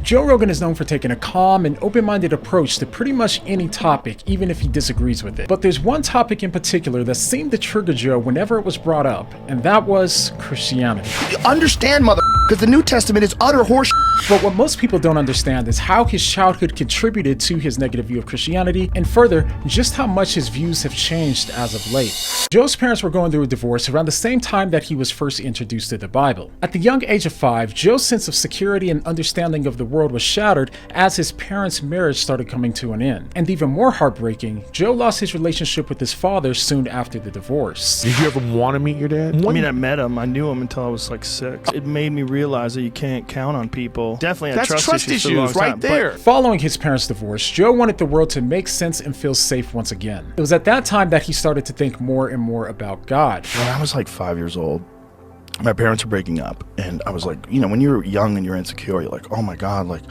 Joe Rogan is known for taking a calm and open-minded approach to pretty much any topic, even if he disagrees with it. But there's one topic in particular that seemed to trigger Joe whenever it was brought up, and that was Christianity. You understand, because the New Testament is utter horseshit. But what most people don't understand is how his childhood contributed to his negative view of Christianity, and further, just how much his views have changed as of late. Joe's parents were going through a divorce around the same time that he was first introduced to the Bible. At the young age of 5, Joe's sense of security and understanding of the world was shattered as his parents' marriage started coming to an end. And even more heartbreaking, Joe lost his relationship with his father soon after the divorce. Did you ever want to meet your dad? I mean, I met him. I knew him until I was like 6. It made me realize that you can't count on people. Definitely had trust issues for a long right time, there. Following his parents' divorce, Joe wanted the world to make sense and feel safe once again. It was at that time that he started to think more and more about God. When I was like 5 years old, my parents were breaking up, and I was like, when you're young and you're insecure, you're like, oh my God, like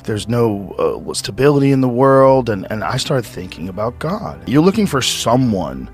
there's no stability in the world, and I started thinking about God. You're looking for someone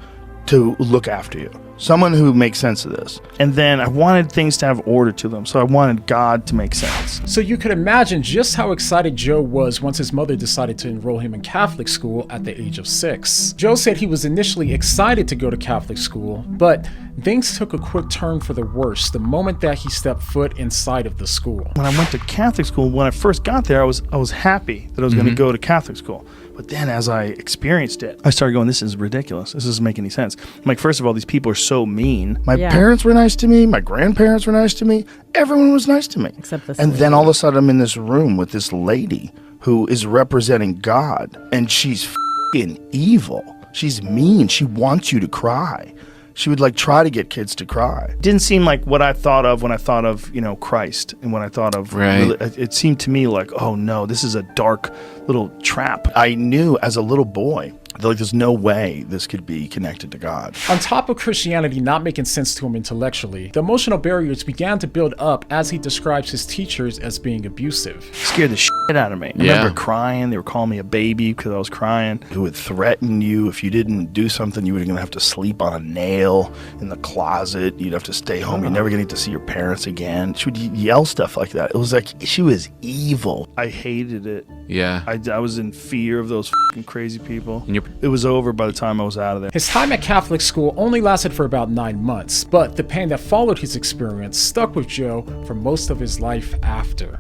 to look after you, someone who makes sense of this. And then I wanted things to have order to them, so I wanted God to make sense. So you could imagine just how excited Joe was once his mother decided to enroll him in Catholic school at the age of 6. Joe said he was initially excited to go to Catholic school, but things took a quick turn for the worse the moment that he stepped foot inside of the school. When I went to Catholic school, when I first got there, I was happy that I was going to go to Catholic school. But then as I experienced it, I started going, this is ridiculous. This doesn't make any sense. I'm like, first of all, these people are so mean. My parents were nice to me. My grandparents were nice to me. Everyone was nice to me. Except this And lady. then all of a sudden I'm in this room with this lady who is representing God, and she's f***ing evil. She's mean. She wants you to cry. She would like try to get kids to cry. Didn't seem like what I thought of when I thought of, Christ, and when I thought of, it seemed to me like, oh no, this is a dark little trap. I knew as a little boy, like there's no way this could be connected to God. On top of Christianity not making sense to him intellectually, the emotional barriers began to build up as he describes his teachers as being abusive. Scared the shit out of me. I remember crying. They were calling me a baby because I was crying. Who would threaten you if you didn't do something, you were going to have to sleep on a nail in the closet. You'd have to stay home. You're never going to get to see your parents again. She would yell stuff like that. It was like she was evil. I hated it. Yeah. I was in fear of those fucking crazy people. It was over by the time I was out of there. His time at Catholic school only lasted for about 9 months, but the pain that followed his experience stuck with Joe for most of his life after.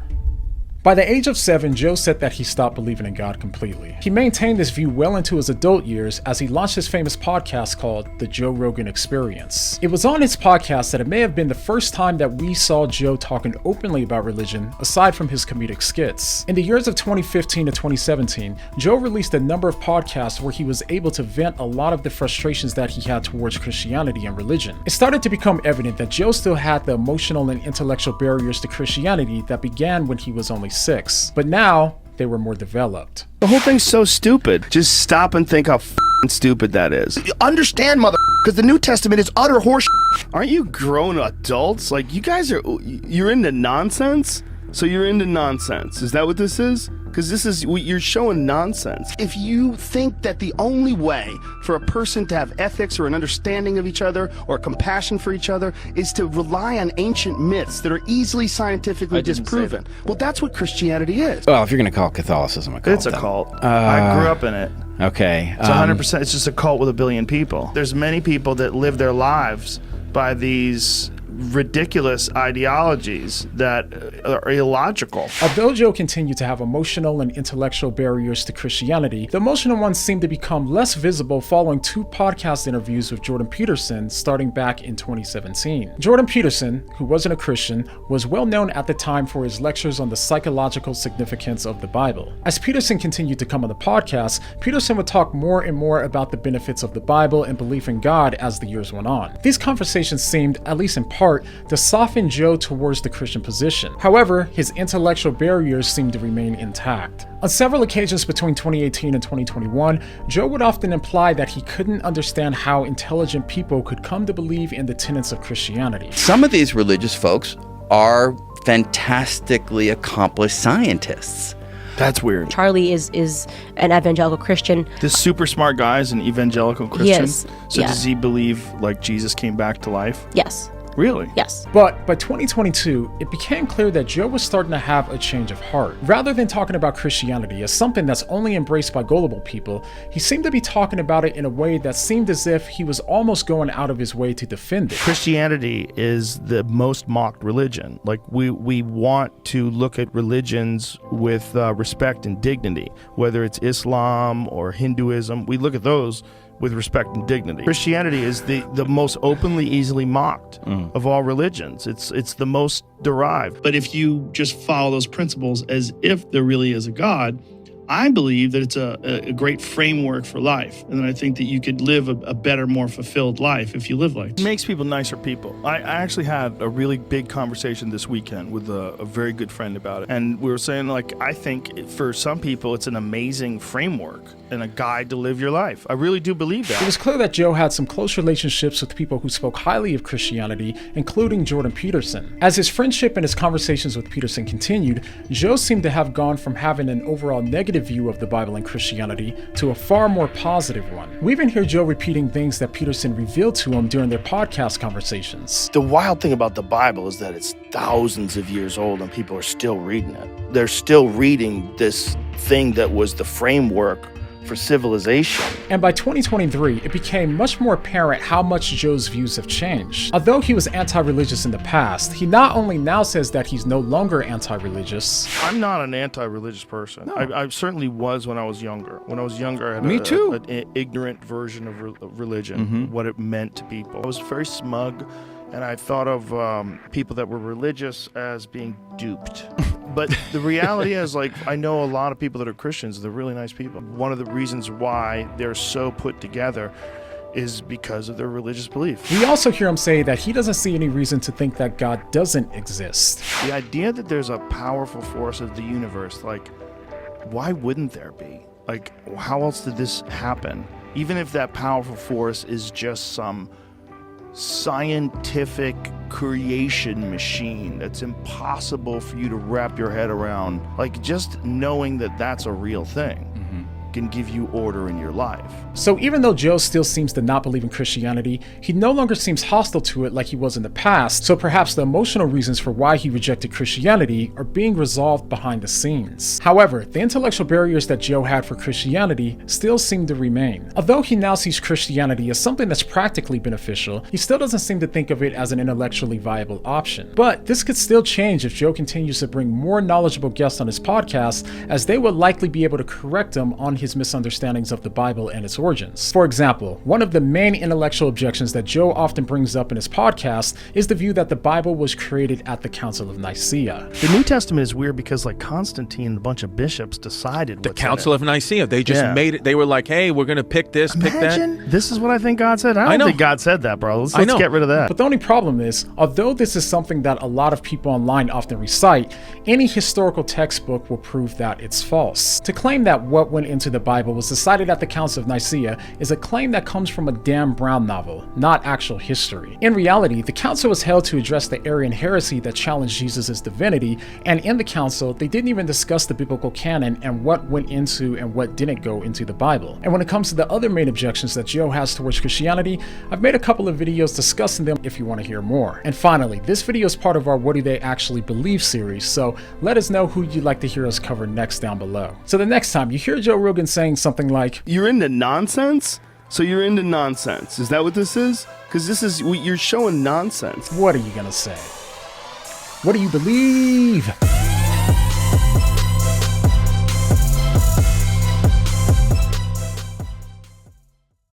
By the age of 7, Joe said that he stopped believing in God completely. He maintained this view well into his adult years as he launched his famous podcast called The Joe Rogan Experience. It was on his podcast that it may have been the first time that we saw Joe talking openly about religion, aside from his comedic skits. In the years of 2015 to 2017, Joe released a number of podcasts where he was able to vent a lot of the frustrations that he had towards Christianity and religion. It started to become evident that Joe still had the emotional and intellectual barriers to Christianity that began when he was only 6, but now they were more developed. The whole thing's so stupid. Just stop and think how f***ing stupid that is. You understand, because the New Testament is utter horseshit. Aren't you grown adults? Like, you're into nonsense? So you're into nonsense. Is that what this is? Because you're showing nonsense. If you think that the only way for a person to have ethics or an understanding of each other or compassion for each other is to rely on ancient myths that are easily scientifically disproven, well, that's what Christianity is. Well, if you're going to call Catholicism a cult. It's a cult. I grew up in it. Okay. It's 100%. It's just a cult with a billion people. There's many people that live their lives by these ridiculous ideologies that are illogical. Although Joe continued to have emotional and intellectual barriers to Christianity, the emotional ones seemed to become less visible following 2 podcast interviews with Jordan Peterson starting back in 2017. Jordan Peterson, who wasn't a Christian, was well known at the time for his lectures on the psychological significance of the Bible. As Peterson continued to come on the podcast, Peterson would talk more and more about the benefits of the Bible and belief in God as the years went on. These conversations seemed, at least in part, to soften Joe towards the Christian position. However, his intellectual barriers seemed to remain intact. On several occasions between 2018 and 2021, Joe would often imply that he couldn't understand how intelligent people could come to believe in the tenets of Christianity. Some of these religious folks are fantastically accomplished scientists. That's weird. Charlie is an evangelical Christian. This super smart guy is an evangelical Christian. Yes. So does he believe like Jesus came back to life? Yes. Really? Yes. But by 2022, it became clear that Joe was starting to have a change of heart. Rather than talking about Christianity as something that's only embraced by gullible people, he seemed to be talking about it in a way that seemed as if he was almost going out of his way to defend it. Christianity is the most mocked religion. Like, we want to look at religions with respect and dignity, whether it's Islam or Hinduism. We look at those with respect and dignity. Christianity is the most openly, easily mocked of all religions. It's the most derived. But if you just follow those principles as if there really is a God, I believe that it's a great framework for life. And then I think that you could live a better, more fulfilled life if you live like It that. makes people nicer people. I actually had a really big conversation this weekend with a very good friend about it. And we were saying, like, I think for some people, it's an amazing framework and a guide to live your life. I really do believe that. It was clear that Joe had some close relationships with people who spoke highly of Christianity, including Jordan Peterson. As his friendship and his conversations with Peterson continued, Joe seemed to have gone from having an overall negative view of the Bible and Christianity to a far more positive one. We even hear Joe repeating things that Peterson revealed to him during their podcast conversations. The wild thing about the Bible is that it's thousands of years old and people are still reading it. They're still reading this thing that was the framework for civilization. And by 2023, it became much more apparent how much Joe's views have changed. Although he was anti-religious in the past, he not only now says that he's no longer anti-religious. I'm not an anti-religious person. I certainly was when I was younger. When I was younger, I had Me too. an ignorant version of religion, what it meant to people. I was very smug, and I thought of people that were religious as being duped. But the reality is, like, I know a lot of people that are Christians. They're really nice people. One of the reasons why they're so put together is because of their religious belief. We also hear him say that he doesn't see any reason to think that God doesn't exist. The idea that there's a powerful force of the universe, like, why wouldn't there be? Like, how else did this happen? Even if that powerful force is just some scientific creation machine that's impossible for you to wrap your head around, like, just knowing that that's a real thing can give you order in your life. So even though Joe still seems to not believe in Christianity, he no longer seems hostile to it like he was in the past, so perhaps the emotional reasons for why he rejected Christianity are being resolved behind the scenes. However, the intellectual barriers that Joe had for Christianity still seem to remain. Although he now sees Christianity as something that's practically beneficial, he still doesn't seem to think of it as an intellectually viable option. But this could still change if Joe continues to bring more knowledgeable guests on his podcast, as they would likely be able to correct him on his misunderstandings of the Bible and its origins. For example, one of the main intellectual objections that Joe often brings up in his podcast is the view that the Bible was created at the Council of Nicaea. The New Testament is weird because, like, Constantine and a bunch of bishops decided The what's in Council it. of Nicaea. They just made it. They were like, hey, we're going to pick this, pick that. Imagine, this is what I think God said. I I don't know. think God said that, bro. Let's I know. get rid of that. But the only problem is, although this is something that a lot of people online often recite, any historical textbook will prove that it's false. To claim that what went into the Bible was decided at the Council of Nicaea is a claim that comes from a Dan Brown novel, not actual history. In reality, the council was held to address the Arian heresy that challenged Jesus' divinity, and in the council, they didn't even discuss the biblical canon and what went into and what didn't go into the Bible. And when it comes to the other main objections that Joe has towards Christianity, I've made a couple of videos discussing them if you want to hear more. And finally, this video is part of our What Do They Actually Believe series, so let us know who you'd like to hear us cover next down below. So the next time you hear Joe Rogan saying something like, You're into nonsense? So you're into nonsense. Is that what this is? Because this is, you're showing nonsense. what are you gonna say? What do you believe?